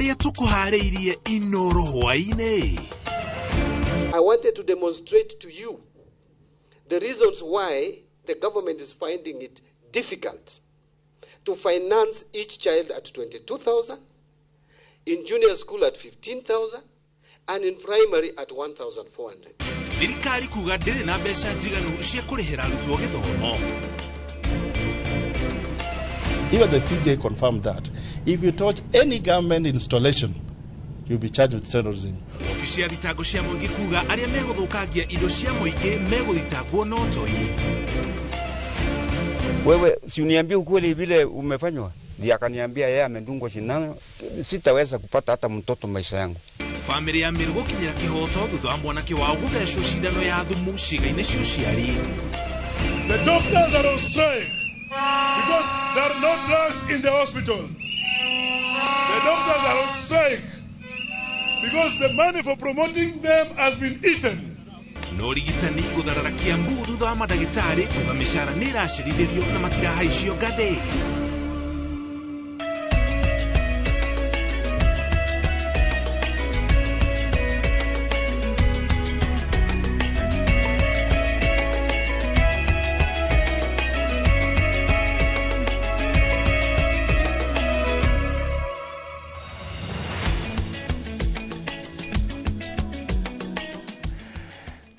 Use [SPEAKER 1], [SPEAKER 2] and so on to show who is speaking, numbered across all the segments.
[SPEAKER 1] haria tukuhareirie inoro hwaine.
[SPEAKER 2] I wanted to demonstrate to you the reasons why the government is finding it difficult to finance each child at 22,000, in junior school at 15,000, and in primary at 1,400.
[SPEAKER 1] Thirikari kuga ndiri na mbeca njiganu cia kurihira arutwo githomo.
[SPEAKER 3] Even the CJ confirmed that if you touch any government installation, you'll be charged with terrorism.
[SPEAKER 1] Ofisi ya thitango cia muingi kuga aria meguthukagia indo cia muingi meguthitangwo no toi.
[SPEAKER 4] Wewe si uniambie ukweli vile umefanywa? Ndiye akaniambia yeye amedungwa sindano, sitaweza kupata hata mtoto maisha yangu.
[SPEAKER 1] Family ya Miru gukinyira kihoto thutha wa mwanake wao guthecwo cindano ya thumu ciĩga-inĩ cia ũciari.
[SPEAKER 5] The doctors are on strike because there are no drugs in the hospitals. The doctors are on strike because the money for promoting them has been eaten.
[SPEAKER 1] No rigitani gutharara Kiambu thutha wa madagĩtarĩ kuga mĩcara nĩ ĩracirithirio na matirahaicio ngathĩ.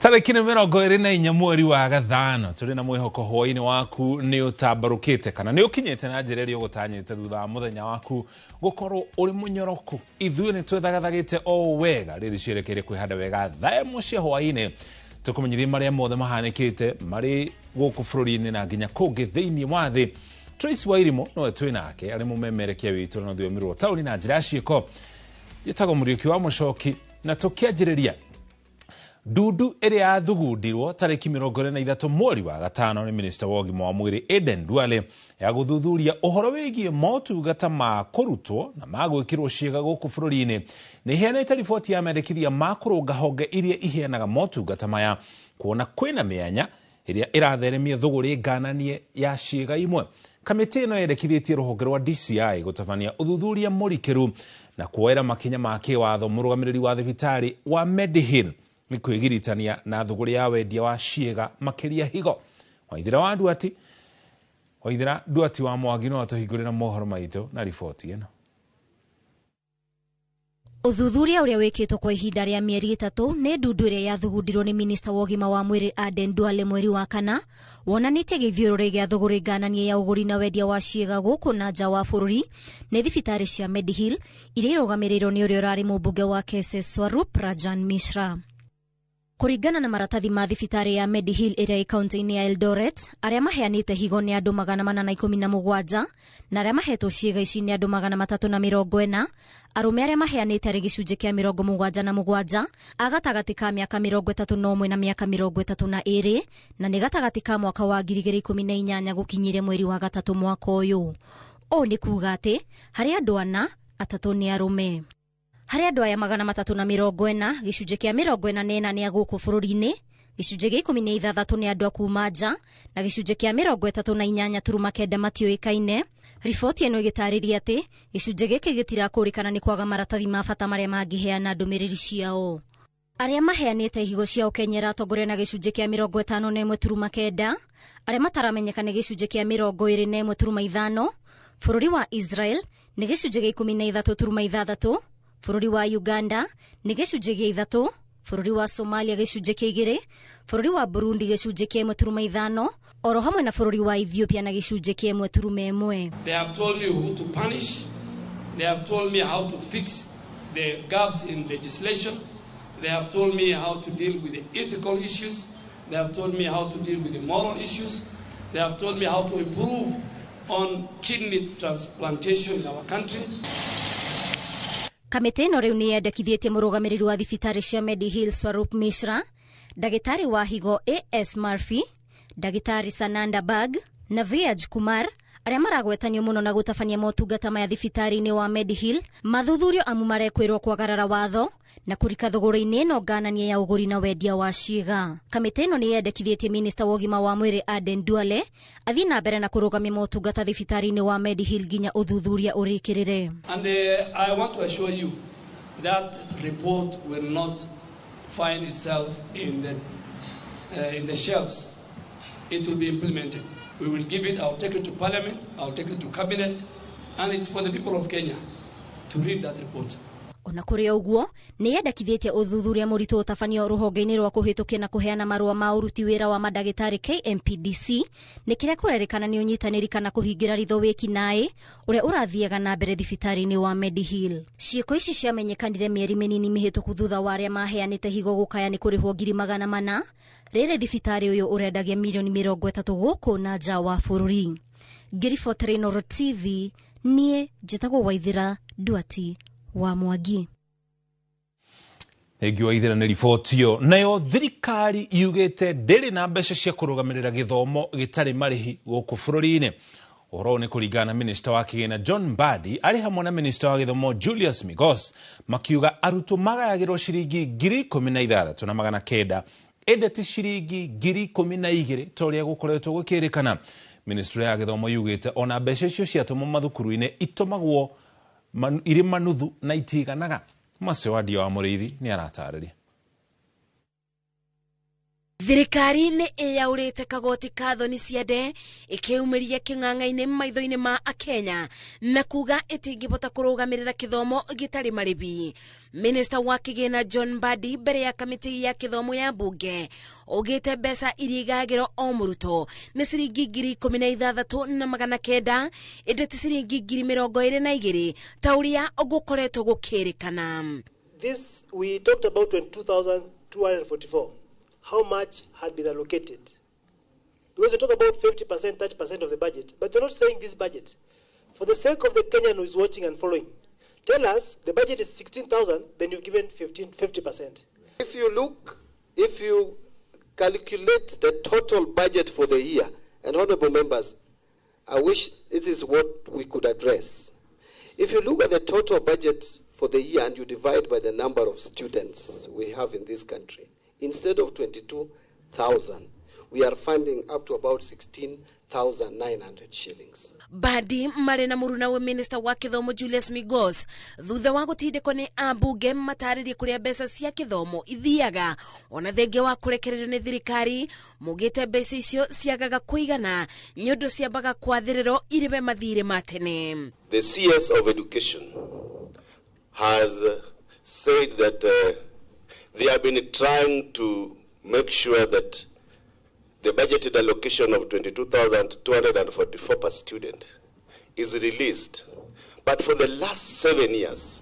[SPEAKER 1] Tarĩki nĩ 24 mweri wa Gathano tũrĩ na mwĩhoko hwaĩ-inĩ waku nĩ ũtambarũkĩte kana nĩ ũkinyĩte na njĩra ĩrĩa ũgũtanyĩte thutha wa mũthenya waku gũkorwo ũrĩ mũnyoroku. Ithuĩ nĩ twĩthagathagĩte o wega rĩrĩ cierekeire kwĩhanda wega thaa ĩmwe cia hwaĩ-inĩ tũkũmenyithia marĩa mothe mahanĩkĩte marĩ gũkũ bũrũri-inĩ na nginya kũngĩ thĩinĩ wa thĩ. Trace Wairimu nowe twĩ nake arĩ mũmemerekia witũ na rũthiomi rwa taũni na njĩra ya ciĩko. Gĩtagwo Mũriũki wa Mũcoki na tũkĩanjĩrĩria Dudu ĩrĩa yathugundirwo tarĩki 23 mweri wa Gatano nĩ Minister wa ũgima wa mwĩrĩ Aden Duale ya gũthuthuria ũhoro wĩgiĩ motungata ma kũrutwo na ma gwĩkĩrwo ciĩga gũkũ bũrũri-inĩ nĩ iheanĩte riboti ya mendekithia ma kũrũnga honge iria iheanaga motungata maya kuona kwĩna mĩanya ĩrĩa ĩratheremia thũgũrĩ ngananie ya ciĩga imwe. Kamĩtĩ ĩno yendekithĩtie rũhonge rwa DCI gũtabania ũthuthuria mũrikĩru na kuoera makinya ma kĩwatho mũrũgamĩrĩri wa thibitarĩ wa Medihill ni kwĩgiritania na thũgũrĩ ya wendia wa ciĩga makĩria higo. Waithĩra Nduati wa Mwangi no atũhingũrĩra mohoro maitũ na riboti ĩno.
[SPEAKER 6] Ũthuthuria ũrĩa wĩkĩtwo kwa ihinda rĩa mĩeri 3 nĩ ndundu ĩrĩa yathugundirwo nĩ Minister wa ũgima wa mwĩrĩ Aden Duale mweri wa Kana wonanĩtie gĩthiũrũrĩ gĩa thũgũrĩ ngananie ya ũgũri na wendia wa ciĩga gũkũ na nja wa bũrũri nĩ thibitarĩ cia Medihill iria irũgamĩrĩirwo nĩ ũrĩa ũrarĩ mũmbunge wa KSS Swarup Rajan Mishra. Kũringana na maratathi ma thibitarĩ ya Medihill ĩrĩa ĩ kaunti-inĩ ya Eldoret, arĩa maheanĩte higo nĩ andũ 417 na arĩa mahetwo ciĩga ici nĩ andũ 340, arũme arĩa maheanĩte arĩ gĩcunjĩ kĩa 77, a gatagatĩ ka mĩaka 31 na mĩaka 32 na nĩ gatagatĩ ka mwaka wa 2018 gũkinyĩre mweri wa Gatatũ mwaka ũyũ. Ũũ nĩ kuuga atĩ harĩ andũ 4, 3 nĩ arũme. Harĩ andũ aya 340, gĩcunjĩ kĩa 44 nĩ a gũkũ bũrũri-inĩ, gĩcunjĩ gĩa 16 nĩ andũ a kuuma nja na gĩcunjĩ kĩa 38.9 matiũĩkaine. Riboti ĩno ĩgĩtarĩria atĩ gĩcunjĩ gĩkĩ gĩtirakũrĩkana nĩ kwaga maratathi ma bata marĩa mangĩheana ndũmĩrĩri ciao. Arĩa maheanĩte higo ciao Kenya ĩratongoria na gĩcunjĩ kĩa 51.9, arĩa mataramenyeka nĩ gĩcunjĩ kĩa 21.5, bũrũri wa Israel nĩ gĩcunjĩ gĩa 13.6, bũrũri wa Uganda nĩ gĩcunjĩ gĩa 3, bũrũri wa Somalia gĩcunjĩ kĩa 2, bũrũri wa Burundi gĩcunjĩ kĩa 1.5, oro hamwe na bũrũri wa Ethiopia na gĩcunjĩ kĩa 1.1.
[SPEAKER 7] They have told me who to punish. They have told me how to fix the gaps in legislation. They have told me how to deal with the ethical issues. They have told me how to deal with the moral issues. They have told me how to improve on kidney transplantation in our country.
[SPEAKER 6] Kamĩtĩ ĩno rĩu nĩ yendekithĩtie mũrũgamĩrĩri wa thibitarĩ cia Medihill Swarup Mishra, ndagĩtarĩ wa higo A.S. Murphy, ndagĩtarĩ Sananda Bag na Vyaj Kumar Aria maragwetanio muno na gutabania motungata maya thibitari-ini wa Medihill mathuthurio amu marekwirwo kwagarara watho na kurika thogora-ini no nganania ya uguri na wendia wa ciiga. Kamiti ino ni yendekithĩtie minista wa ũgima wa mwĩrĩ Aden Duale athii na mbere na kurugamia motungata thibitari-ini wa Medihill nginya uthuthuria urikirire.
[SPEAKER 7] And I want to assure you that report will not find itself in the shelves. It will be implemented. We will give it, I'll take it to Parliament, I'll take it to Cabinet, and it's for the people of Kenya to read that report.
[SPEAKER 6] Ona kuri uguo ni yendekithĩtie uthuthuria muritu utafanio ruhonge-ini rwa kuhitukia na kuheana marua ma uruti wira wa madagitari KMPDC ni kiria kurerikana ni unyitaniri kana kuhingira ritho wiki nai uria urathiaga na mbere thibitari-ini wa Medihill. Ciiko ici ciamenyekanire mieri minini mihituku thutha wa aria maheanite higo gukaya ni kurihwo ngiri 400 rere thibitari uyu urendagia milioni 30 guku na nja wa bururi. Ngiriboti Inooro TV nie njitagwo Waithira Duati wa Mwangi.
[SPEAKER 1] Egi Waithira ni riboti yo. Nayo thirikari yugite ndiri na mbeca cia kurugamirira githomo gitari marihi guku bururi-ini. Oro ni kuringana minister wa kigina John Mbadi ari hamwe na minister wa githomo Julius Migos makiuga arutwo magayagirwo ciringi 16,900 edeti ciringi 12,000 toria gukoretwo gukirikana. Ministry ya githomo yugite ona mbeca icio ciatũmwo mathukuru-ini itumagwo iri manuthu na itiganaga. Masewadia wa Mũrĩithi ni aratarĩria.
[SPEAKER 8] Thirikari ni iyaurite kagoti ka thoni ciande ikiumiria king'ang'a-ini maitho-ini ma akenya na kuga itingibota kurugamirira kithomo gitari maribi. Minister wa kigina John Mbadi mbere ya kamiti ya kithomo ya bunge ugite mbeca irigagiro o muruto ni ciringi 16,900 edeti ciringi 22,000 tauria ogukoretwo gukirikana.
[SPEAKER 9] This we talked about 22,244. How much had been allocated? Because we talk about 50%, 30% of the budget, but they're not saying this budget. For the sake of the Kenyan who is watching and following, tell us the budget is 16,000, then you've given 50%.
[SPEAKER 2] If you calculate the total budget for the year, and honorable members, I wish it is what we could address. If you look at the total budget for the year and you divide by the number of students we have in this country, instead of 22,000, we are funding up to about 16,900 shillings.
[SPEAKER 8] Mbadi marena muruna wa minister wa kithomo Julius Migos thutha wa gutindiko ni ambunge matarĩrie kuria mbeca cia kithomo ithiaga ona thenge wa kurekererio ni thirikari mugite mbeca icio ciagaga kuigana nyondo ciambaga kwathĩrĩrwo iribe mathire matene.
[SPEAKER 10] The CS of Education has said that they have been trying to make sure that the budgeted allocation of 22,244 per student is released. But for the last 7 years,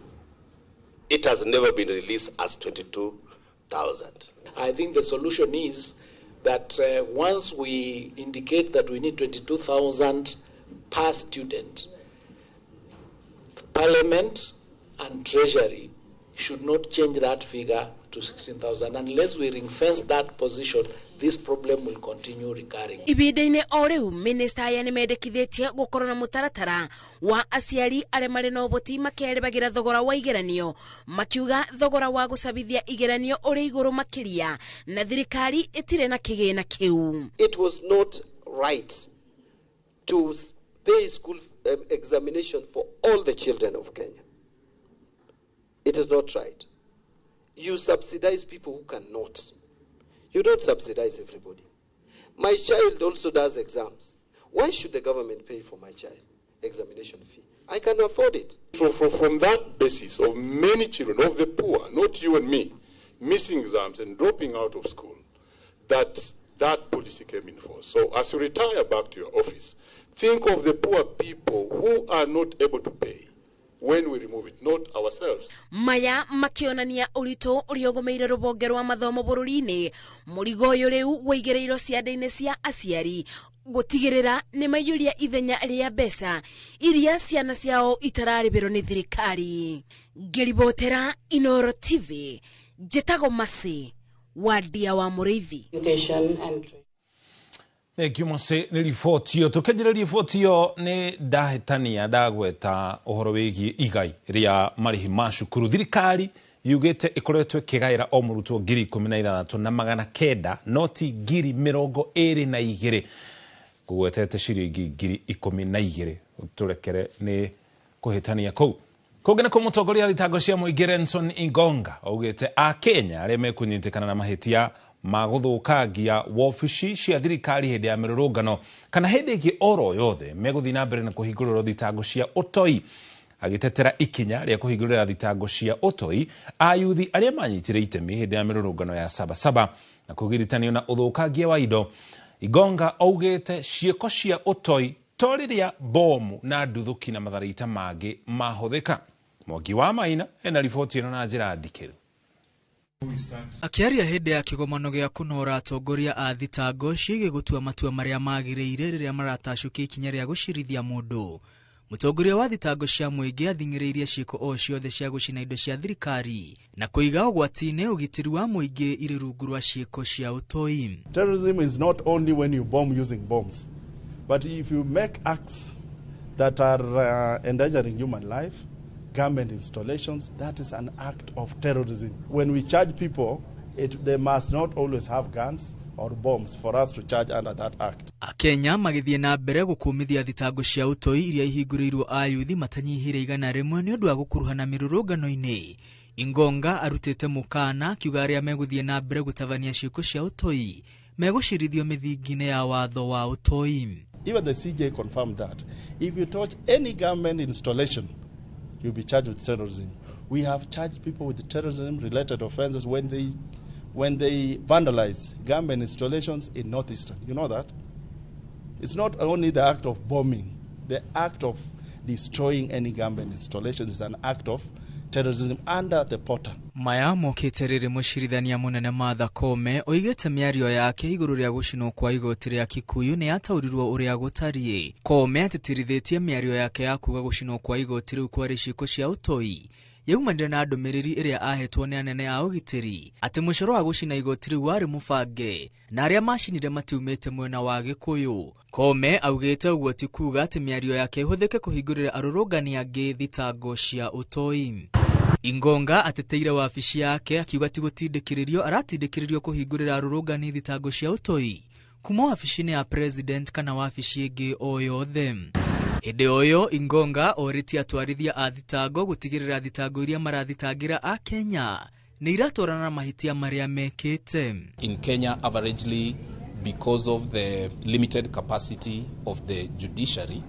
[SPEAKER 10] it has never been released as 22,000.
[SPEAKER 11] I think the solution is that once we indicate that we need 22,000 per student, Parliament and Treasury should not change that figure to 16,000. Unless we ring-fence that position, this problem will continue recurring.
[SPEAKER 8] Ibida-ini o riu minister ya nimendekithĩtie gukorwo na mutaratara wa aciari arĩa marĩ na ũhoti makerĩbagĩra thogora wa igeranio makiuga thogora wa gũcabithia igeranio ũrĩ igũrũ makĩria na thirikari ĩtirĩ na kĩgĩna kĩu.
[SPEAKER 2] It was not right to pay school examination for all the children of Kenya. It is not right. You subsidize people who cannot. You don't subsidize everybody. My child also does exams. Why should the government pay for my child examination fee? I can afford it.
[SPEAKER 12] From that basis of many children, of the poor, not you and me, missing exams and dropping out of school, that policy came in force. So as you retire back to your office, think of the poor people who are not able to pay. When we remove it, not ourselves.
[SPEAKER 8] Maya makionania urito uriogomeire rubonge rwa mathomo bururi-ini murigo uyu riu wigereiro ciande-ini cia aciari gutigirira ni mayuria ithenya ria mbeca iria ciana ciao itararibirwo ni thirikari. Ngiribotera Inooro TV njitago Masi Wadia wa Mũrĩithi.
[SPEAKER 1] Kiumase ni ribotio tukejera ribotio ni ndahitania ndagweta uhoro wigi igai ria marihi macukuru thirikari yugite ikoretwe kigaira o murutwo 16,900 noti 22,000 kugwetete ciringi 12,000 turekere ni kuhitania kou kugena ko mutongoria thitango cia muingi Renson Ingonga augite a Kenya aria mekunyitikana na mahitia maguthukangia wofici cia thirikari hindi ya mirurungano kana hindi ingi oro yothe meguthi na mbere na kuhingurira thitango cia utoi agitetera ikinya ria kuhingurira thitango cia utoi ayuthi aria manyitire itemi hindi ya mirurungano ya Sabasaba na kugiritanio na uthukangia wa indo. Igonga augite cieko cia utoi toriria bomu na nduthuki na matharita mangi mahuthika. Mwangi wa Maina ena riboti ino na njira ndikiru.
[SPEAKER 13] Akiaria hindi ya kigomano gia kunora atongoria a thitango ciige gutua matua maria magiriire riria maratacukia ikinya ria gucirithia mundu. Mutongoria wa thitango cia muingi athing'iriirie ciiko o ciothe cia gucina indo cia thirikari na kuiga ugwati-ini ugitiri wa muingi iri rungu rwa ciiko cia utoi.
[SPEAKER 3] Terrorism is not only when you bomb using bombs, but if you make acts that are endangering human life, government installations, that is an act of terrorism. When we charge people, they must not always have guns or bombs for us to charge under that act.
[SPEAKER 13] Kenya magithie na mbere gukumithia thitango cia utoi iria ihinguriirwo ayuthi matanyihire 100 ni undu wa gukuruhana mirurungano-ini. Ingonga arutite mukana kiuga aria meguthie na mbere gutavania ciiko cia utoi megucirithio mithingine ya watho wa utoi.
[SPEAKER 3] Even the CJ confirmed that if you touch any government installation, you'll be charged with terrorism. We have charged people with terrorism-related offenses when they vandalize government installations in Northeastern. You know that? It's not only the act of bombing. The act of destroying any government installation is an act of terrorism under the Potter.
[SPEAKER 13] Maya mokite riri mucirithania munene Martha Koome oigite miario yake iguru ria gucinwo kwa igoti ria Kikuyu ni ataurirwo uria gutarie. Koome atitirithitie miario yake ya kuga gucinwo kwa igoti riu kwari ciiko cia utoi yaumanire na ndumiriri iria ahetwo ni anene a ugitiri ati mucoro wa gucina igoti riu wari mubange na aria macinire matiumite mwena wa Gikuyu. Koome augite uguo ti kuga ati miario yake ihuthike kuhingurira arurungani angi thitango cia utoi. Ingonga ateteire wabici yake akiuga ti gutindikiririo aratindikiririo kuhingurira arurungani thitango cia utoi kuma wabici-ini ya president kana wabici ingi o yothe. Hinde oyo Ingonga oritie atwarithia a thitango gutigirira thitango iria marathitangira a Kenya ni iratorana na mahitia maria mekite.
[SPEAKER 14] In Kenya, averagely, because of the limited capacity of the judiciary,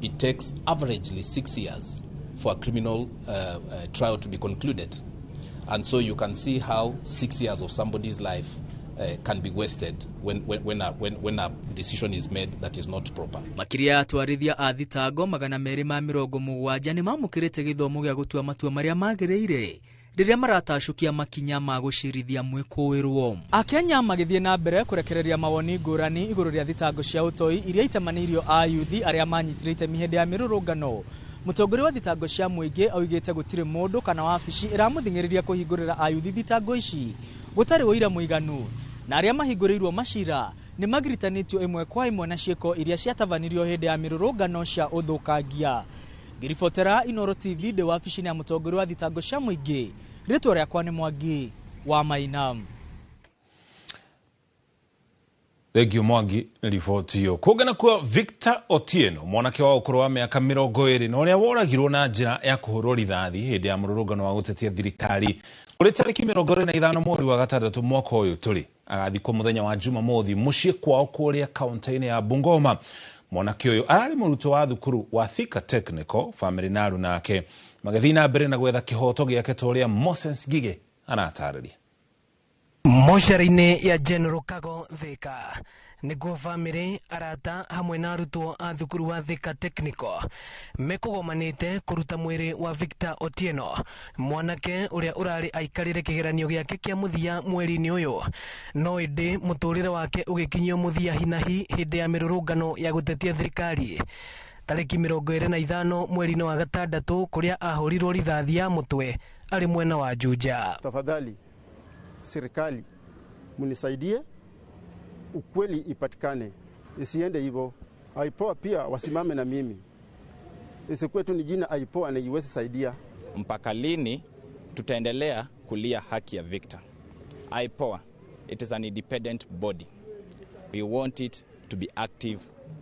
[SPEAKER 14] it takes averagely 6 years for a criminal trial to be concluded. And so you can see how 6 years of somebody's life can be wasted when a decision is made that is not proper.
[SPEAKER 13] Makiria atwarithia a thitango 270 ni mamukirite githomo gia gutua matua maria magiriire riria maratacukia makinya ma gucirithia mwikuwirwo. Akenya magithie na mbere kurekereria mawoni ngurani iguru ria thitango cia utoi iria itemanirio ayuthi aria manyitirite mihende ya mirurungano. Mutongoria wa thitango cia muingi augite gutire mundu kana wabici iramuthingiriria kuhingurira ayuthi thitango ici gutari uira muiganu na aria mahinguriirwo macira ni magiritanitio imwe kwa imwe na cieko iria ciatavanirio hindi ya mirurungano cia uthukangia. Ngiribotera Inoro TV de wabici ya mutongoria wa thitango cia muingi ritwa riakwa ni Mwangi wa Maina.
[SPEAKER 1] Thegio Mwangi ni ribotio. Kugena kwa Victor Otieno mwanake wa ukuru wa miaka 20 na uria woragirwo na njira ya kuhurwo rithathi hindi ya mururungano wa gutetia thirikari kuri tariki 25 mweri wa gatandatu mwaka uyu turi agathikwo muthenya wa Jumamothi mucii kwao kuria kaunti-ini ya Bungoma. Mwanake uyu arari muruto wa thukuru wa Thika Technical family naru nake magathi na mbere na gwetha kihoto giake toria Moses Gige anatariria.
[SPEAKER 15] Moshari-ini ya General Kago Thika niguo family arata hamwe na arutwo a thukuru wa Thika Technical mekugomanite kuruta mwiri wa Victor Otieno mwanake uria urari aikarire kigeranio giake kia muthia mweri-ini uyu no indi muturire wake ugikinyio muthia hinahi hindi ya mirurungano ya gutetia thirikari tariki 25 mweri-ini wa gatandatu kuria ahurirwo rithathi ya mutwe ari mwena wa Juja.
[SPEAKER 16] Tafadhali serikali munisaidie, ukweli ipatikane. isiende hivyo. IPOA pia wasimame na mimi, isikuwe tu ni jina IPOA na iweze saidia.
[SPEAKER 17] Mpaka lini tutaendelea kulia haki ya Victor? IPOA, it is an independent body. We want it to be active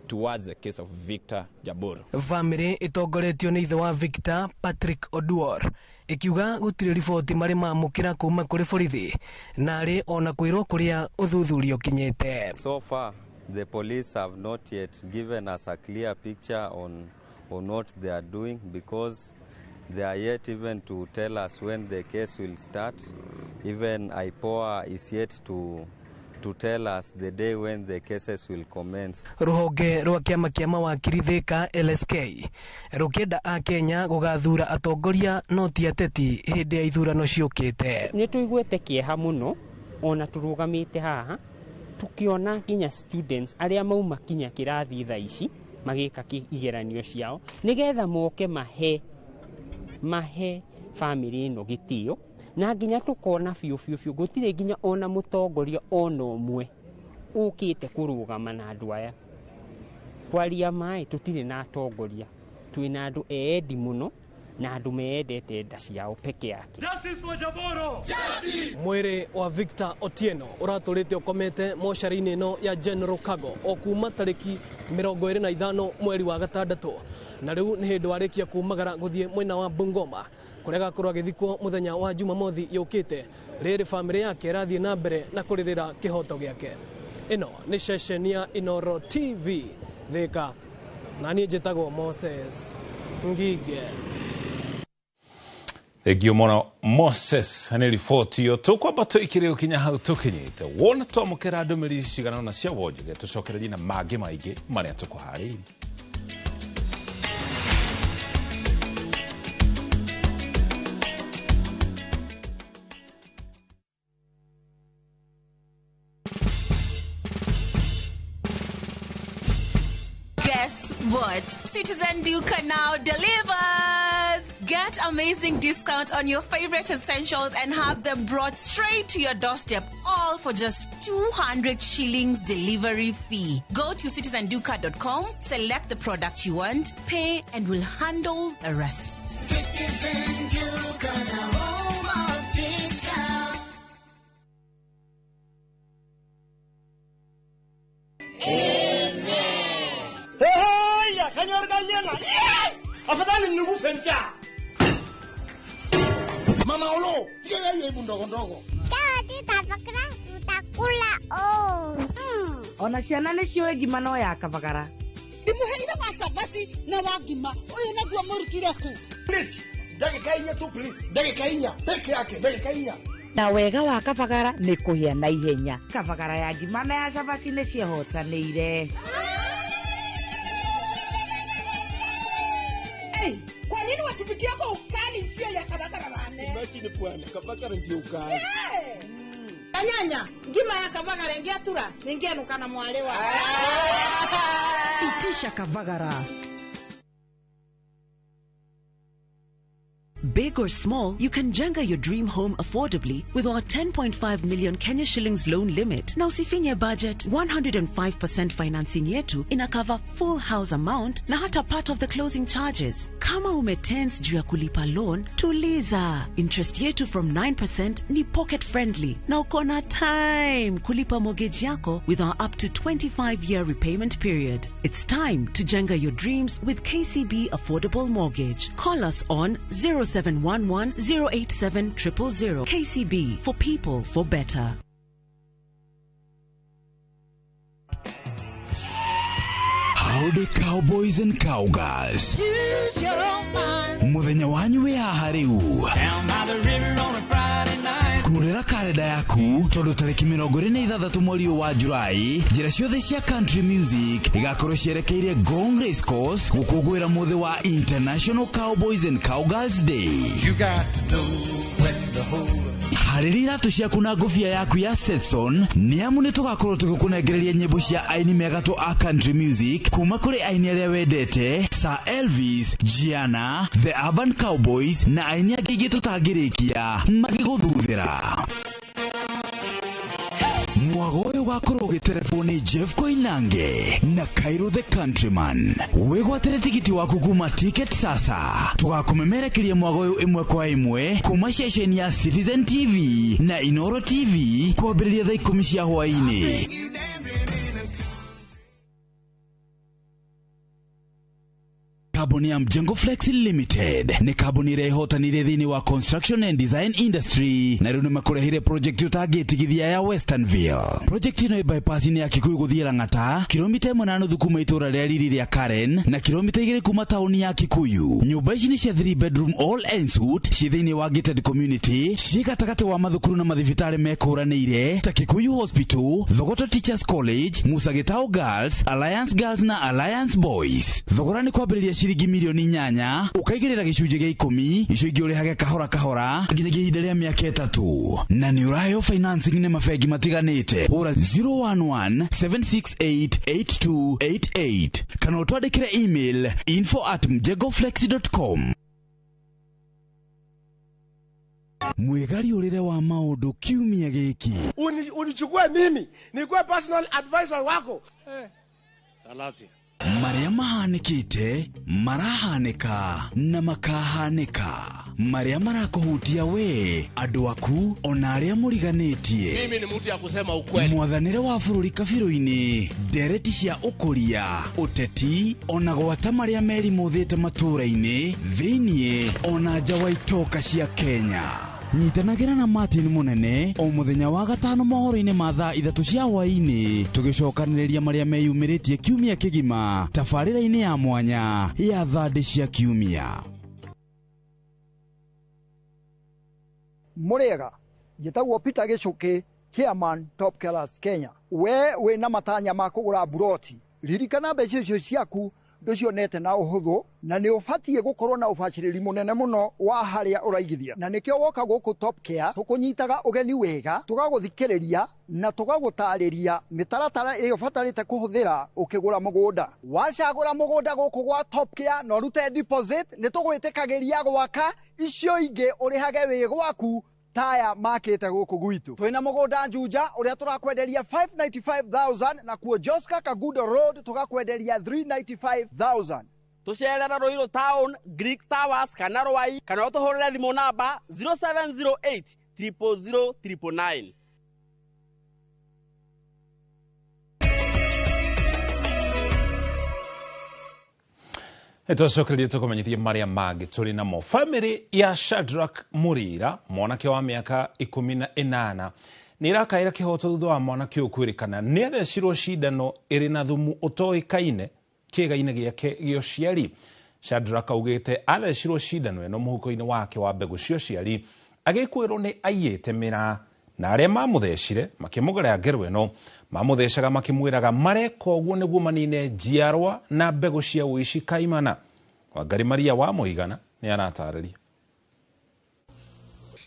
[SPEAKER 17] towards the case of Victor Jabur.
[SPEAKER 15] Family itongoretio ni ithe wa Victor, Patrick Oduor, ikiuga gutire riboti mari mamukira kuma kuri borithi na ari ona kwirwo kuria uthuthurio kinyete.
[SPEAKER 18] So far the police have not yet given us a clear picture on what they are doing, because they are yet even to tell us when the case will start. Even IPOA is yet to tell us the day when the cases will commence.
[SPEAKER 15] Ruhonge rwa kiama kia mawakiri Thika LSK rukienda a Kenya gugathura atongoria no ti ateti hindi ya ithurano ciukite.
[SPEAKER 19] Ni tuiguite kieha muno ona turugamite haha tukiona kinya students aria mauma kinya kirathi tha ici magika igeranio ciao nigetha moke mahe family no gitio na nginya tukona fiu gutire nginya ona mutongoria ona umwe ukite kurugama na andu aya kwaria mai tutire na atongoria twina andu eedi muno na andu meendete nda ciao peke yake.
[SPEAKER 15] Justice for Jaboro! Mwiri wa Victor Otieno uraturite ukomete moshari-ini no ya General Kago o kuma tariki 25 mweri wa gatandatu na riu ni hindu arikia kumagara guthie mwena wa Bungoma kuria gakorwo agithikwo muthenya wa Jumamothi yukite. Riri family yake rathie na mbere na kuririra kihoto giake. Ino ni session ya Inoro TV Thika na ni njitagwo Moses Ngige.
[SPEAKER 1] Egio mono Moses ni riboti yo tukwamba tuikire ukinya hau tukinyite wona twamukira andu miri cigana na cia wonjege tucokererie na mangĩ maingĩ maria tukuharĩirie.
[SPEAKER 20] Guess what? Citizen Duka now delivers! Get amazing discount on your favorite essentials and have them brought straight to your doorstep, all for just 200 shillings delivery fee. Go to citizenduka.com, select the product you want, pay, and we'll handle the rest.
[SPEAKER 21] Citizen Duka, the home of discount.
[SPEAKER 22] Hey, ya señor Gallena. Yes! Afadhali nigufe njaa. Mama Olo, yeye hebu ndogo ndogo.
[SPEAKER 23] Kati tafakara tutakula oh.
[SPEAKER 24] Ona ciana nĩ ciũĩ ngima no yakabagara.
[SPEAKER 22] Ndimuheire wasabasi na wagima. Uyu naguo murutire ku. Please, ndagĩka inya tu please. Ndagĩka inya peke yake, ndagĩka inya.
[SPEAKER 24] Na wega wa kabagara nĩ kũhĩa na ihenya. Kabagara ya ngima na ya cabaci nĩ cihotanĩire.
[SPEAKER 22] Hey, kwa nini watupikia kwa ukali sio ya kabagara bane?
[SPEAKER 16] Imagine bwana, kabagara ndio ukali.
[SPEAKER 22] Anyanya, ngima ya kabagara ingiatura, ningianuka na mwalewa.
[SPEAKER 25] Itisha kabagara. Big or small, you can jenga your dream home affordably with our 10.5 million Kenya shillings loan limit. Na usifinye budget, 105% financing yetu inakava full house amount na hata part of the closing charges. Kama umetense juu ya kulipa loan, tuliza. Interest yetu from 9% ni pocket friendly. Na ukona time kulipa mortgage yako with our up to 25-year repayment period. It's time to jenga your dreams with KCB Affordable Mortgage. Call us on 0711-087-000. KCB, for people, for better.
[SPEAKER 26] Howdy Cowboys and Cowgirls.
[SPEAKER 22] Use your own mind.
[SPEAKER 26] Muthenya wanyu wi haha riu.
[SPEAKER 21] Down by the river on a Friday night.
[SPEAKER 26] Kurira kalenda yaku tondu tariki 26 mweri wa Julai, njira ciothe cia country music igakorwo cierekeire Gong Race Course gukungwira muthi wa International Cowboys and Cowgirls Day.
[SPEAKER 21] You got to know when to hold.
[SPEAKER 26] Harĩria iratu ciaku na ngũbia yaku ya Stetson nĩamu nĩtũgakorwo tũgĩkũnengereria nyĩmbo cia aini megatũ a country music kuma kũrĩ aini arĩa wendete Sir Elvis, Gianna, The Urban Cowboys na aini angĩ ingĩ tũtangĩrĩkia magĩgũthuthĩra. mwagoyo gwakorwo telefoni Jeff Koinange na Cairo the Countryman. Wegwatire tikiti waku kuma Ticket Sasa. Tugakumemerekeria mwagoyo imwe kwa imwe kuma ceceni ya Citizen TV na Inoro TV kwambĩrĩria thaa 10 cia hwaĩ-inĩ. Kabuni ya Mjengo Flex Limited ni kabuni irehotanire thini wa construction and design industry na rĩu nĩmakurehire project utagetigithia ya Westernville. Project ino bypass ni ya Kikuyu guthie Lang'ata, kilomita 1.5 kuma itura rĩa Riri rĩa Karen na kilomita 2 kuma tauni ya Kikuyu. Nyumba ici ni cia 3 bedroom all ensuite ci thini wa gated community, ci gatagati wa mathukuru na mathibitari mekuranĩire ta Kikuyu Hospital, Thogoto Teachers College, Musa Gitau Girls, Alliance Girls na Alliance Boys. Thogora ni kwambĩrĩria ciringi milioni 8 ukaigĩrĩra gĩcunjĩ gĩa 10 icio ingĩ ũrĩhage kahora kahora nginyagia ihinda rĩa mĩaka 3 na nĩ ũraheyo financing nĩ mabengi matiganĩte. Hũra 011-768-8288 kana ũtwandĩkĩre email info@mjengoflex.com. Mwegari ũrĩre wa maũndũ kiumia gĩkĩ.
[SPEAKER 22] Unichukue mimi nikuwe personal advisor wako. Salati.
[SPEAKER 26] Maria mahanĩkĩte marahanĩka na makahanĩka. Maria marakuhutia we andũ aku ona arĩa mũriganĩtie.
[SPEAKER 22] Mimi ni mtu ya kusema ukweli.
[SPEAKER 26] Mwathanĩre wa bũrũri kabirũ-inĩ, ndereti cia ũkũria, ũteti ona gwata marĩa merimũthĩte matũũra-inĩ thĩiniĩ ona nja wa itoka cia Kenya. Nyitanagĩra na Martin Munene o mũthenya wa gatano mohoro-inĩ ma thaa 3 cia hwaĩ-inĩ tũgĩcokanĩrĩria marĩa meyumĩrĩtie kiumia kĩgima tabarĩra-inĩ ya mwanya ya thande cia kiumia.
[SPEAKER 4] Mũrĩega, njĩtagwo Peter Gĩcũkĩ, Chairman Top Killers Kenya. We wĩna matanya ma kũgũra buroti, ririkana mbeca icio ciaku nducionete na ũhũthũ na nĩ ũbatiĩ gũkorwo na ũbacĩrĩri mũnene mũno wa harĩa ũraigithia. Na nĩkĩo woka gũkũ Top Care tũkũnyitaga ũgeni wega, tũgagũthikĩrĩria na tũgagũtarĩria mĩtaratara ĩrĩa ũbatarĩte kũhũthĩra ũkĩgũra mũgũnda. Wacagũra mũgũnda gũkũ gwa Top Care na ũrute deposit, nĩ tũgwĩtĩkagĩria gwaka, icio ingĩ ũrĩhage wĩ gwaku taya makĩte gũkũ gwitũ. Twĩna mũgũnda Njunja ũrĩa tũrakwenderia 595,000 na kuo Joska Kagudo Road tũgakwenderia 395,000.
[SPEAKER 5] Tucerera Ruiru Town, Greek Towers kana Rwai kana ũtũhũrĩre thimũ namba 0708 000 999.
[SPEAKER 1] Tũcokererie tũkũmenyithie marĩa mangĩ tũrĩ namo. Famĩlĩ ya Shadrack Mũrĩra, mwanake wa mĩaka 18, nĩ irakaĩra kĩhoto thutha wa mwanake ũyũ kwĩrĩkana nĩ athecirwo cindano ĩrĩ na thumu ũtoĩkaine kĩĩga-inĩ gĩake gĩa ũciari. Shadrack augĩte athecirwo cindano ĩno mũhuko-inĩ wake wa mbegũ cia ũciari agĩkwĩrwo nĩ aiyĩte mĩraa, na arĩa mamũthecire makĩmũgerera ngero ĩno mamũthecaga makĩmwĩraga mareka ũguo nĩguo manine njiarwa na mbegũ cia ũici kaimana. Wangari Maria wa Mũigana nĩ aratarĩria.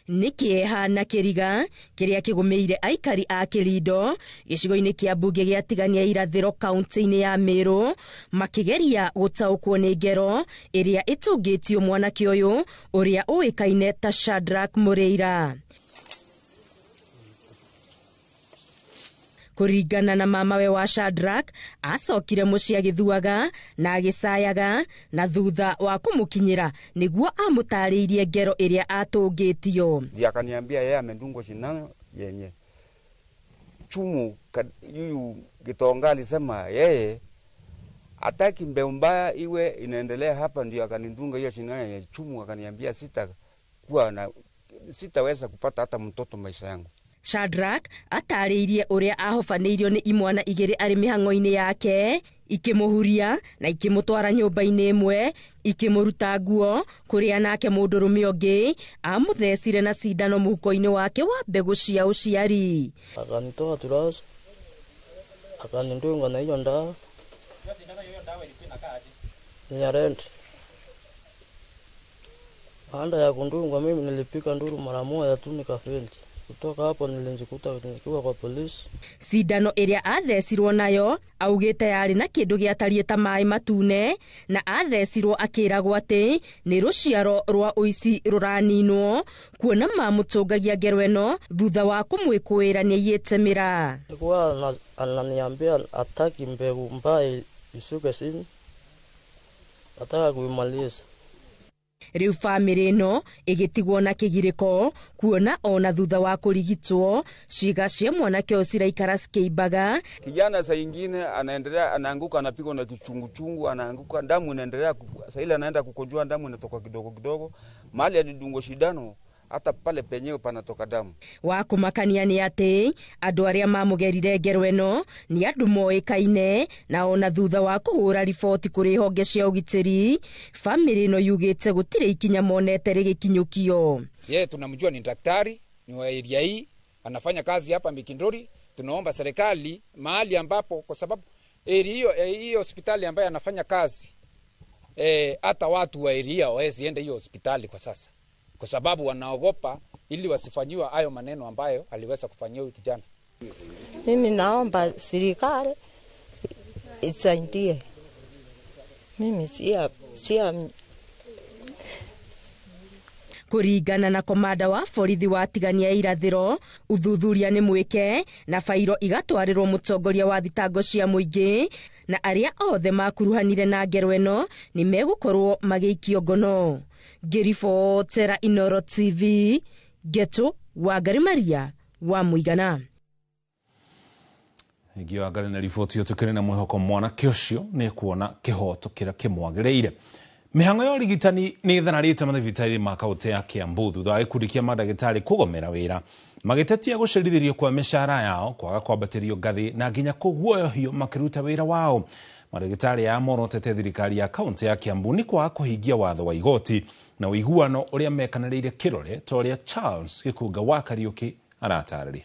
[SPEAKER 8] Nĩ kĩeha na kĩriga kĩrĩa kĩgũmĩire aikari a Kĩlindo gĩcigo-inĩ kĩa mbunge gĩa Tigania irathĩro kaunti-inĩ ya Meru makĩgeria gũtaũkwo nĩ ngero ĩrĩa ĩtũngĩtio mwanake ũyũ ũrĩa ũĩkaine ta Shadrack Mũrĩra. Kũringana na mamawe wa Shadrack, acokire mũciĩ agĩthuaga na agĩcayaga na thutha wa kũmũkinyĩra nĩguo amũtarĩirie ngero ĩrĩa atũngĩtio.
[SPEAKER 6] Ndiye akaniambia yeye amedungwa sindano yenye chumu. Yuyu Gitonga alisema yeye hataki mbeu mbaya iwe inaendelea hapa, ndio akanidunga hiyo sindano yenye chumu. Akaniambia sitaweza kupata hata mtoto maisha yangu.
[SPEAKER 8] Shadrack atarĩirie ũrĩa ahobanĩirio nĩ imwana igĩrĩ arĩ mĩhang'o-inĩ yake, ikĩmũhuria na ikĩmũtwara nyũmba-inĩ ĩmwe, ikĩmũruta nguo kũrĩa nake mũndũrũme ũngĩ amũthecire na cindano mũhuko-inĩ wake wa mbegũ cia ũciari.
[SPEAKER 7] Akanitoa turazo, akanidunga na hiyo ndawa. Ni ya rent. Baada ya kundungwa mimi nilipika nduru mara moja tu nikafenti. Kutoka hapo nilijikuta nikiwa kwa polisi.
[SPEAKER 2] Cindano iria athecirwo nayo augite yari na kindu giatarie ta mai matune na athecirwo akiragwo ati ni ruciaro rwa uici ruraninwo kuona mamutungagia ngero eno thutha wa kumwikuira ni yitemira.
[SPEAKER 7] Alikuwa ananiambia ataki mbegu mbaya isuke chini. Ataka kuimaliza.
[SPEAKER 2] Riu family no igitigwo na kigiriko kuona ona thutha wa kurigitwo ciiga cia mwanake ucio ikara cikiimbaga.
[SPEAKER 6] Kijana saa ingine anaendelea anaanguka anapigwa na kichungu anaanguka damu inaendelea saa ile anaenda kukojoa damu inatoka kidogo kidogo mahali alidungwa shindano hata pale penyewe panatoka damu.
[SPEAKER 2] Wa kumakania ni ati andu aria mamugerire ngero eno ni andu moikaine na ona thutha wa kuhura riboti kuri honge cia ugitiri family no yugite gutire ikinya monete rigikinyukio.
[SPEAKER 3] Yeye tunamjua ni daktari, ni wa area hii, anafanya kazi hapa Mikindori. Tunaomba serikali mahali ambapo kwa sababu hiyo hospitali ambayo anafanya kazi hata watu wa area hawezi enda hiyo hospitali kwa sasa. Kwa sababu wanaogopa ili wasifanyiwe hayo maneno ambayo aliweza kufanyia huyu kijana.
[SPEAKER 9] Mimi naomba serikali isaidie. Mimi sia
[SPEAKER 2] kuringana na komanda wa borithi wa tigania irathiro uthuthuria ni mwike na fairo igatwarirwo mutongoria wa thitango cia muingi na aria othe makuruhanire na ngero eno ni megukorwo magiikio ngono. Girifotera Inoro TV Geto wa Garimaria wa Muigana.
[SPEAKER 1] Igio agari na rifoti yo tukire na mwihoko mwana kiocio ni kuona kihoto kira kimwagireire. Mihango ya urigitani ni ithanarite mathibitarĩ ma kaunti ya Kiambu thutha wa gikundi kia madagĩtarĩ kũgomera wĩra magĩtetia gũcerithĩrio kwa mĩcara yao kwaga kwambatĩrio ngathĩ na nginya kũguoyohio makĩruta wĩra wao. Madagĩtarĩ aya morotete thirikari ya kaunti ya Kiambu ni kwaga kũhingia watho wa igoti na ũiguano ũrĩa mekanĩrĩire kĩrore ta ũrĩa Charles Gĩkunga wa Kariuki aratarĩria.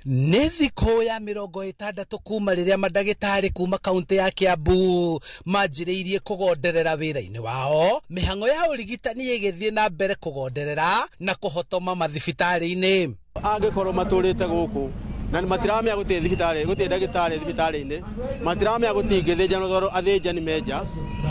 [SPEAKER 10] Nĩ thikũ ya 60 kuma rĩrĩa madagĩtarĩ kuma kaunti ya Kiambu manjĩrĩirie kũgonderera wĩra-inĩ wao. Mĩhang'o ya ũrigitani ĩgĩthiĩ na mbere kũgonderera na kũhotoma mathibitarĩ-inĩ.
[SPEAKER 16] Angĩkorwo matũrĩte gũkũ na matiramenya gũtĩ ndagĩtarĩ thibitarĩ-inĩ, matiramenya gũtingĩthĩnja no athĩnjani meja,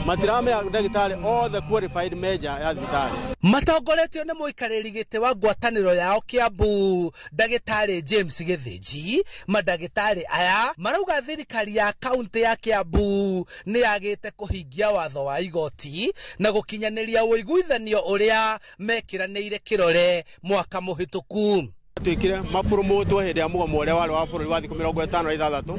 [SPEAKER 16] matiramenya ndagĩtarĩ othe qualified meja ya thibitarĩ.
[SPEAKER 10] Matongoretio nĩ mũikarĩri gĩtĩ wa ngwatanĩro yao Kiambu ndagĩtarĩ James Gĩthĩnji. Madagĩtarĩ aya marauga thirikari ya kaunti ya Kiambu nĩ yagĩte kũhingia watho wa igoti na gũkinyanĩria ũiguithanio ũrĩa mekĩranĩire kĩrore mwaka mũhĩtũku.
[SPEAKER 16] Twikire mapromotwo hĩndĩ ya mũgomo ũrĩa warĩ wa bũrũri wa thikũ 56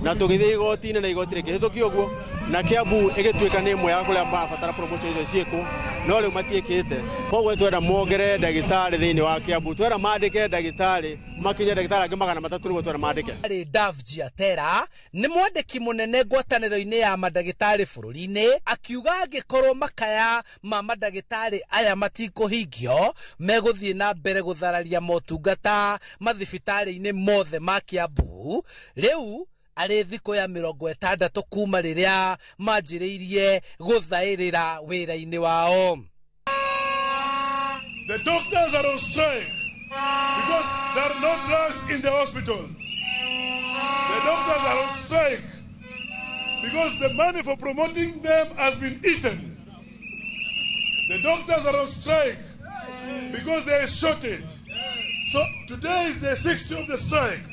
[SPEAKER 16] na tũgĩthiĩ igoti-inĩ na igoti rĩkĩhĩtũkio ũguo na Kiambu ĩgĩtuĩka nĩ ĩmwe ya kũrĩa mabatara promotion icio ciĩkwo no rĩu matiĩkĩte. Koguo twenda mongerere ndagĩtarĩ thĩinĩ wa Kiambu, twenda mandĩke ndagĩtarĩ makinye ndagĩtarĩ angĩ 300 nĩguo twenda mandĩke.
[SPEAKER 10] Davji Atera nĩ mwandĩki mũnene ngwatanĩro-inĩ ya madagĩtarĩ bũrũri-inĩ akiuga angĩkorwo makaya ma madagĩtarĩ aya matikũhingio megũthiĩ na mbere gũthararia motungata mathibitarĩ-inĩ mothe ma Kiambu. Rĩu arĩ thikũ ya 60 kuma rĩrĩa manjĩrĩirie gũthaĩrĩra wĩra-inĩ wao.
[SPEAKER 11] The doctors are on strike because there are no drugs in the hospitals. The doctors are on strike because the money for promoting them has been eaten. The doctors are on strike because there is shortage. So today is the 6th of the strike.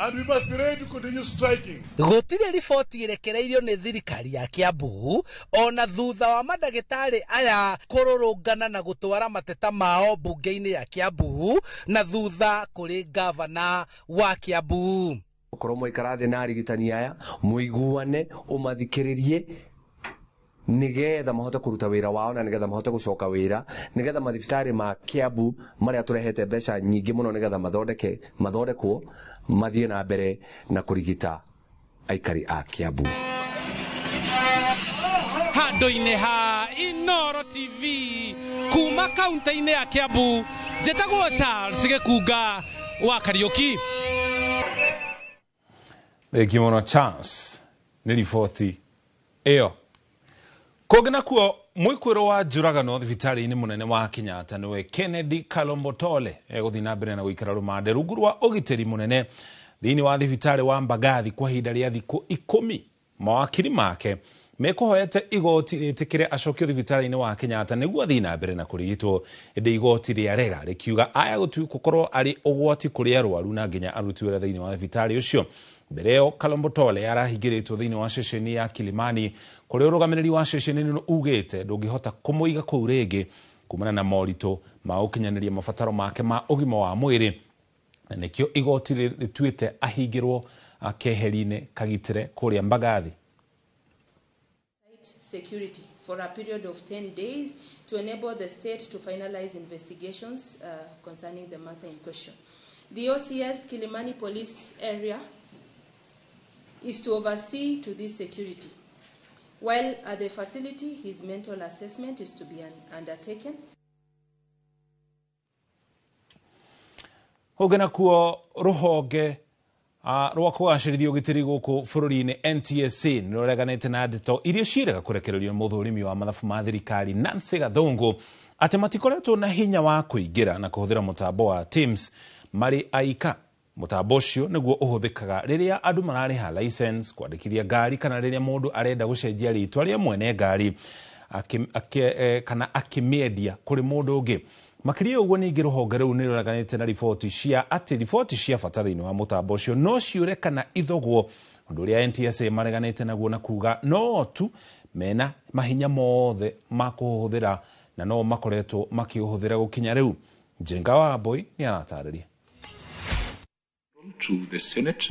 [SPEAKER 11] And we must be ready to continue striking.
[SPEAKER 10] Gũtirĩ riboti ĩrekereirio nĩ thirikari ya Kiambu ona thutha wa madagĩtarĩ aya kũrũrũngana na gũtwara mateta mao mbunge-inĩ ya Kiambu na thutha kũrĩ gavana wa Kiambu.
[SPEAKER 12] Ũkorwo mũikara thĩ na arigitani aya mũiguane ũmathikĩrĩrie nigetha mahote kũruta wĩra wao na nigetha mahote gũcoka wĩra nigetha mathibitarĩ ma Kiambu marĩa tũrehete mbeca nyingĩ mũno nigetha mathondekwo mathiĩ na mbere na kũrigita aikari a Kiambu.
[SPEAKER 10] Handũ-inĩ ha Inoro TV kuma kaunti-inĩ ya Kiambu njĩtagwo Charles Gĩkunga wa Kariuki.
[SPEAKER 1] Kimono Charles nĩ riboti ĩyo. Kũngĩ nakuo Mwikuiro wa njuragano thibitari-ini munene wa Kenyatta niwe Kennedy Kalombotole guthii na mbere na guikara rumande rungu rwa ugitiri munene thiini wa thibitari wa Mbagathi kwa ihinda ria thiku 10. Mawakiri make mekuhoete igoti ritikire acokio thibitari-ini wa Kenyatta niguo athii na mbere na kurigitwo, indi igoti riarega rikiuga aya gukorwo ari ugwati kuri arwaru na nginya aruti wira thiini wa thibitari ucio. Mbere yo Kalombotole arahingiritwo thiini wa ceceni ya Kilimani kuri urugamiriri wa ceceni ino ugite ndungihota kumuiga kuu ringi kumana na morito ma ukinyaniria mabataro make ma ugima wa mwiri, na nikio igoti rituite ahingirwo akeheri-ini kagitire kuria Mbagathi.
[SPEAKER 13] Security for a period of 10 days to enable the state to finalize investigations concerning the matter in question. The OCS Kilimani Police Area is to oversee to this security. While at the facility, his mental assessment is to be undertaken.
[SPEAKER 1] Hogana kuo ruhonge rwa kugacirithia ugitiri guku bururi-ini NTSA niroreganite na ndeto iria ciiraga kurekererio muthurimi wa mathabu ma thirikari Nancy Gathungu ati matikoretwo na hinya wa kuingira na kuhuthira mutambo wa Teams mari aika. Mutambo ucio niguo uhuthikaga riria andu marariha license kwandikithia ngari kana riria mundu arenda gucenjia ritwa ria mwene ngari kana akimiedia kuri mundu ungi. Makiria uguo ningi ruhonge riu niroreganite na riboti cia bata thiini wa mutambo ucio no ciure kana ithogwo, undu uria NTSA mareganite naguo na kuga no tu mena mahinya mothe ma kuhuthira na no makoretwo makiuhuthira gukinya riu. Njenga wa Boy ni aratariria.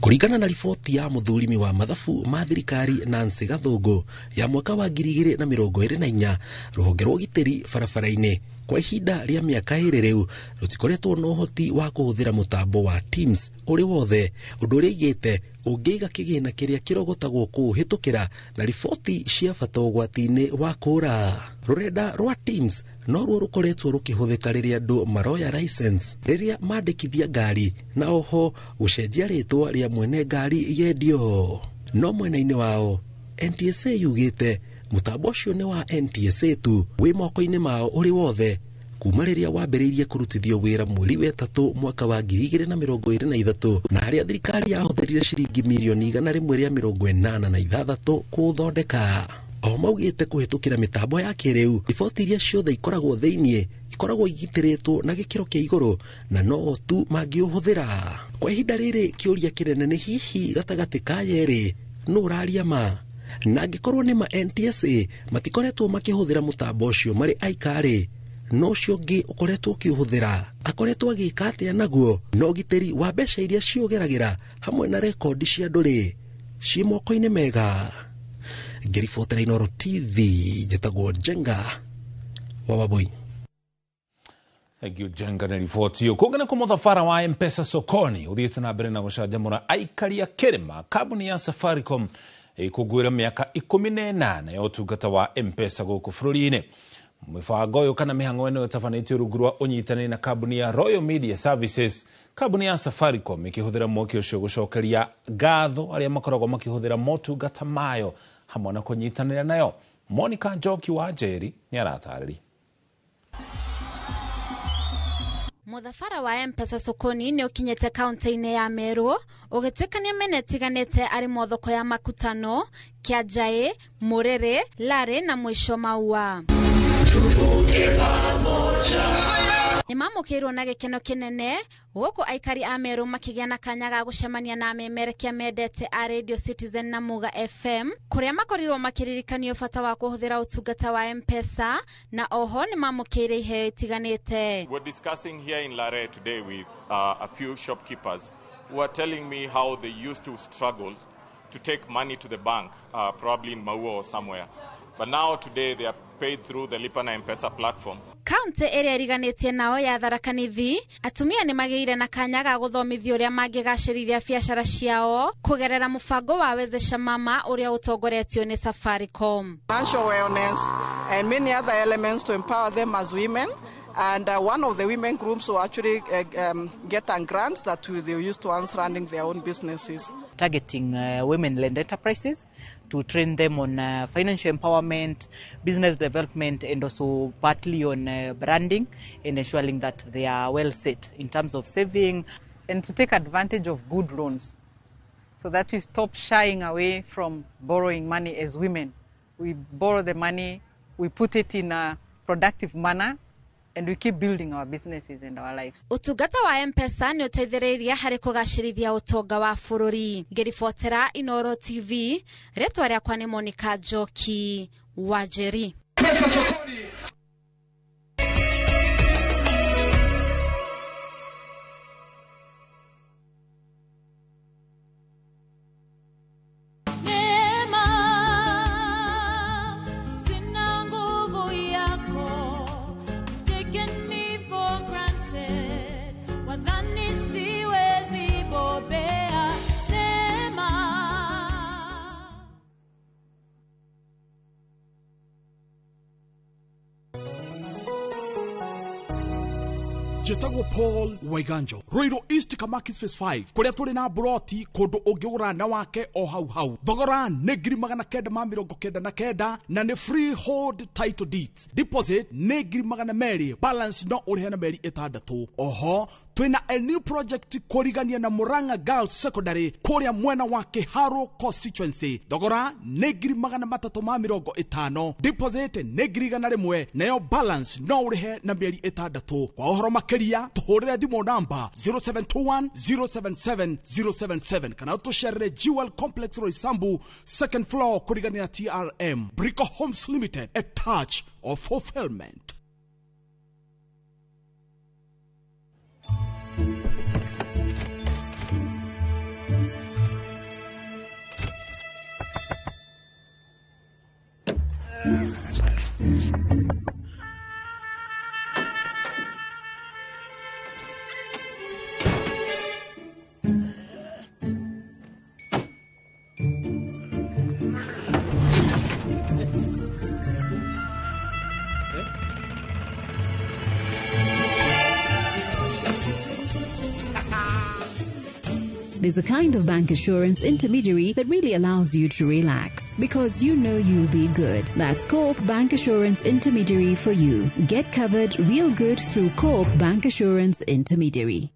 [SPEAKER 14] Kuringana na riboti ya muthurimi wa mathabu ma thirikari Nancy Gathungu ya mwaka wa 2024, ruhonge rwa ugitiri barabara-ini kwa ihinda ria miaka iri riu rutikoretwo na uhoti wa kuhuthira mutambo wa Teams uri wothe, undu uria igite ungiiga kigina kiria kirogotagwo kuhitukira na riboti cia bata ugwati-ini wa kura. Rurenda rwa Teams no ruo rukoretwo rukihuthika riria andu maroya license riria mandikithia ngari na oho gucenjia ritwa ria mwene ngari yendio. No mwena-ini wao NTSA yugite mutambo ucio ni wa NTSA tu, wi moko-ini mao uri wothe kuma riria wambiriirie kurutithio wira mweri wa 3 mwaka wa 2023, na haria thirikari yahuthirire ciringi mirioni 186 kuthondeka. O maugite kuhitukira mitambo ya kiriu, riboti iria ciothe ikoragwo thiini ikoragwo igitiritwo na gikiro kia iguru na no tu mangiuhuthira. Kwa ihinda riri kiuria kinene ni hihi gatagati ka yeri no uraria ma na angikorwo ni ma NTSA matikoretwo makihuthira mutambo ucio mari aikari, no cio ngi ukoretwo ukiuhuthira akoretwo agika atia naguo, no gitiri wa mbeca iria ciogeragira hamwe na rekodi cia nduri ci moko-ini mega. Ngiribotera Inooro TV, njitagwo Njenga wa Waboi.
[SPEAKER 1] Egyo Njenga na riboti yo kugana ku muthafara wa M-Pesa sokoni uthiite na mbere na gucanjamura aikari a Kirima. Kambuni ya Safaricom ikugwira miaka 18 ya utungata wa M-Pesa guku bururi-ini. Mibango yo kana mihango eno itafanitio rungu rwa unyitaniri na kambuni ya Royal Media Services. Kambuni ya Safaricom ikihuthira mwaki ucio gucokeria ngatho aria makoragwo makihuthira motungata mayo hamwe na kunyitanira nayo. Monica Njoki wa Njeri ni aratariria.
[SPEAKER 15] Muthafara wa M-Pesa sokoni ni ukinyete kaunti-ini ya Meru ugitikania mene tiganite ari mothoko ya Makutano, Kiajai, Murere, Lare na mwisho Maua. Nimamukirwo na gikeno kinene guku aikari a Meru makigia na kanya ga gucemania na memerekia mendete a Radio Citizen na Muga FM kuria makorirwo makiririkanio bata wa kuhuthira utungata wa M-Pesa na oho nimamukire iheo itiganite.
[SPEAKER 17] We're discussing here in Lare today with a few shopkeepers who are telling me how they used to struggle to take money to the bank, probably in Maua or somewhere. But now today they are paid through the Lipa na M-Pesa platform.
[SPEAKER 15] Kaunti ĩrĩa ĩriganĩtie nao ya Tharaka Nithi, atumia nĩ magĩire na kanya ga gũthomithio ũrĩa mangĩgacĩrithia biacara ciao kũgerera mũbango wa Wezesha Mama ũrĩa ũtongoretio nĩ Safaricom.
[SPEAKER 18] Financial wellness and many other elements to empower them as women And one of the women groups will actually get a grant that they will use towards running their own businesses.
[SPEAKER 19] Targeting women-led enterprises to train them on financial empowerment, business development, and also partly on branding and ensuring that they are well set in terms of saving.
[SPEAKER 20] And to take advantage of good loans so that we stop shying away from borrowing money as women. We borrow the money, we put it in a productive manner, and we keep building our businesses and our lives.
[SPEAKER 15] Utungata wa M-Pesa ni uteithĩrĩria harĩ kũgacĩrithia ũtonga wa bũrũri. Ngĩribotera Inooro TV, rĩtwa rĩakwa nĩ Monica Njoki Wanjeri.
[SPEAKER 23] Jetago Paul Waiganjo Roiro East Kamakis Phase 5 kuria turi na broti kundu ungigura na wake o hau thogora ni ngiri magana kenda ma mirongo kenda na kenda na ni freehold title deeds. Deposit ni ngiri magana meri, balance no urihe na meri itandatu. Oho twina a new project kurigania na Murang'a Girls Secondary kuria mwena wa Kiharo constituency. Thogora ni ngiri magana matatu ma mirongo itano. Deposit ni ngiri gana rimwe, nayo balance no urihe na meri itandatu. Kwa uhoro makeria tuhurire thimo namba 0721 077 077 kana tusherere Jewel Complex Roysambu second floor kurigania na TRM Brico Homes Limited, a touch of fulfillment.
[SPEAKER 24] There's a kind of bank assurance intermediary that really allows you to relax because you know you'll be good. That's Coop Bank Assurance Intermediary for you. Get covered real good through Coop Bank Assurance Intermediary.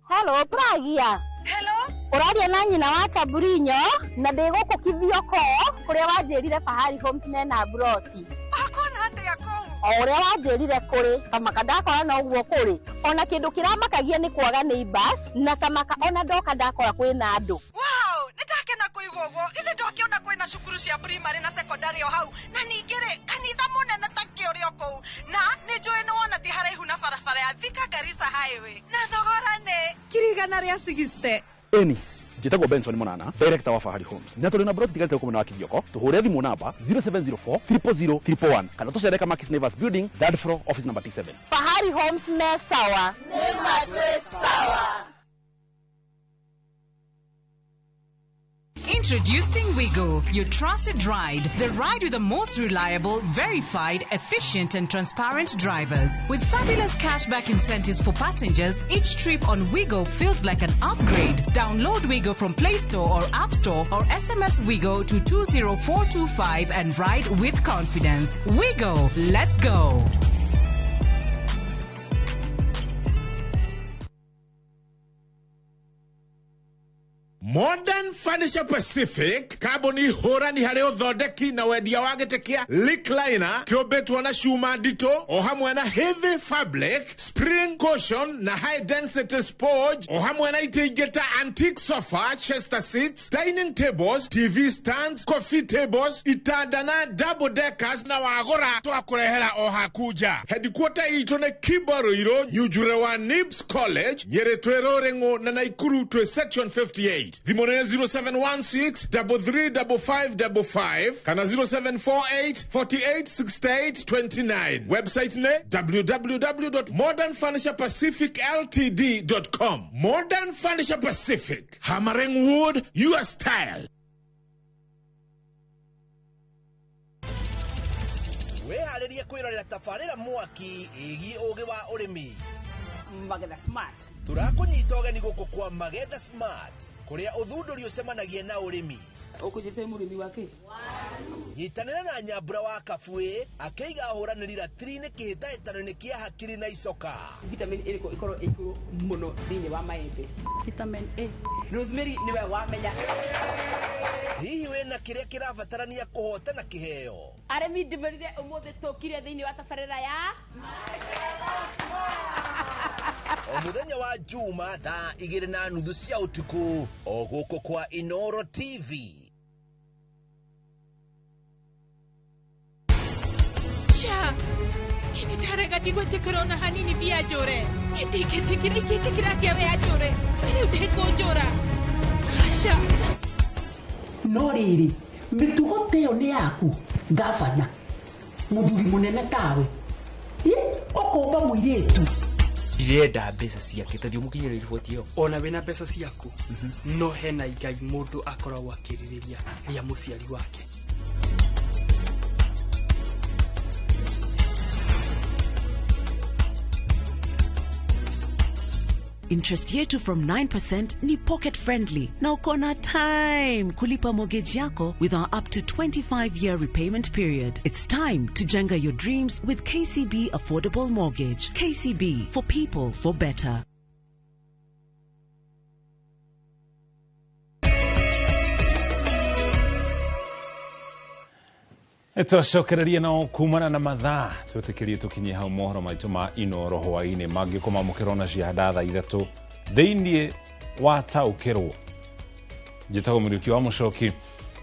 [SPEAKER 25] Hello, Pragia. Hello. Uradia na nyina wa Taburinyo na ndiguku kithioko kuria wanjirire Fahari Homes na broti. Akona atia ko. Oria wanjirire kuri kamaka ndakora na uguo kuri. Ona kindu kiramakagia ni kwaga neighbors na kamaka ona ndoka ndakora kwina andu. Wow, nitakena kuigugo. Ithe ndokiona kwina cukuru cia primary na secondary o hau. Na ningire kanitha munene takio rioko. Na nijoe no ona ti haraihu na barabara ya Thika Garissa highway. Na thogora ne kirigana ria 60.
[SPEAKER 27] Eni Jitago Benson Monana, director wa Fahari Homes. Nyato na broti tigalite ko na kidioko. Tuhure thimu namba 0704 000 111. Kana tusereka Makis Nevers building, third floor, office number T7.
[SPEAKER 25] Fahari Homes me sawa. Nema twe sawa.
[SPEAKER 28] Introducing Wigo, your trusted ride. The ride with the most reliable, verified, efficient and transparent drivers. With fabulous cashback incentives for passengers, each trip on Wigo feels like an upgrade. Download Wigo from Play Store or App Store or SMS Wigo to 20425 and ride with confidence. Wigo, let's go.
[SPEAKER 29] Modern Furniture Pacific, Carboni Horani Hareo Zodeki na wedia wagetekia Recliner, Kiobetwa na Shuma Dito, Ohamwana Heavy Fabric, Spring Cushion na High Density Sport, Ohamwana Itegeta Antique Sofa, Chester Seats, Dining Tables, TV Stands, Coffee Tables, Itadana Double Deckers na wagora Toa Kurehera Ohakuja. Headquarter itone Kibaroiro, Nyujurewa Nibs College, Yeretwero Rengo na Naikuru to Section 58. Vimone 0716 335555 kana 0748 48 68 29. Website ne www.modernfurniturepacificltd.com. Modern Furniture Pacific, hammering wood, your style.
[SPEAKER 10] weharirie kwirorera tabarĩra mwaki ĩgiĩ ũgĩ wa ũrĩmi.
[SPEAKER 3] Magetha Smart.
[SPEAKER 10] Tũrakũnyita ũgeni gũkũ kwa Magetha Smart, kũrĩa ũthundũri ũcemanagia na ũrĩmi.
[SPEAKER 3] Ũkũjĩte mũrĩmi wake?
[SPEAKER 10] Nyitanĩra na Nyambura wa Kabuĩ akĩiga ahũranĩri ratiri-inĩ kĩhĩtahĩtano-inĩ kĩa hakiri na icoka.
[SPEAKER 3] Vitamin A ĩkorwo ĩigũrũ mũno thĩinĩ wa maembe. Vitamin A. Rosemary nĩwe wamenya.
[SPEAKER 10] Hihi wĩna kĩrĩa kĩrabatarania kũhotana kĩheo?
[SPEAKER 3] Arĩmi ndĩmerire ũmũthĩ tũkire thĩinĩ wa tabarĩra ya
[SPEAKER 10] o mũthenya wa Juma thaa 2:30 cia ũtukũ o gũkũ kwa Inoro TV.
[SPEAKER 4] Cha, ini tarega digo tekrona hanini via jore. Ikitikira kewe ajore. Udeko jora. Kasha.
[SPEAKER 5] No riri, mitugo teo ni yaku, gavana. Muthuri munene tawe. Okomba muiretu.
[SPEAKER 6] Ndirenda mbeca ciake tathio mukinyire riboti iyo.
[SPEAKER 7] Ona wena mbeca ciaku no hena igai mundu akoragwo akiririria ria muciari wake.
[SPEAKER 8] Interest yetu from 9% ni pocket friendly. Na uko na time kulipa mortgage yako with our up to 25-year repayment period. It's time to jenga your dreams with KCB Affordable Mortgage. KCB, for people, for better.
[SPEAKER 1] Twacokereria no kumana na mathaa twetikirie tukinyie hau mohoro maitu ma Inoro hwaini mangikoma mukirona cianda thaa 3 thiini wa taukirwo njitago Muriuki wa Mucoki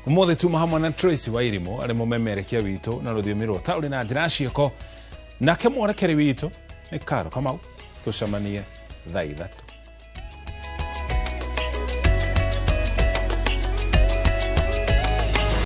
[SPEAKER 1] umuthi tuma hamwe na Tracy Wairimu ari mumemerekia witu na rũthiomi rwa tauri na njira cieko nake mwerekeri witu ni Karo Kamau tucemanie thaa 3.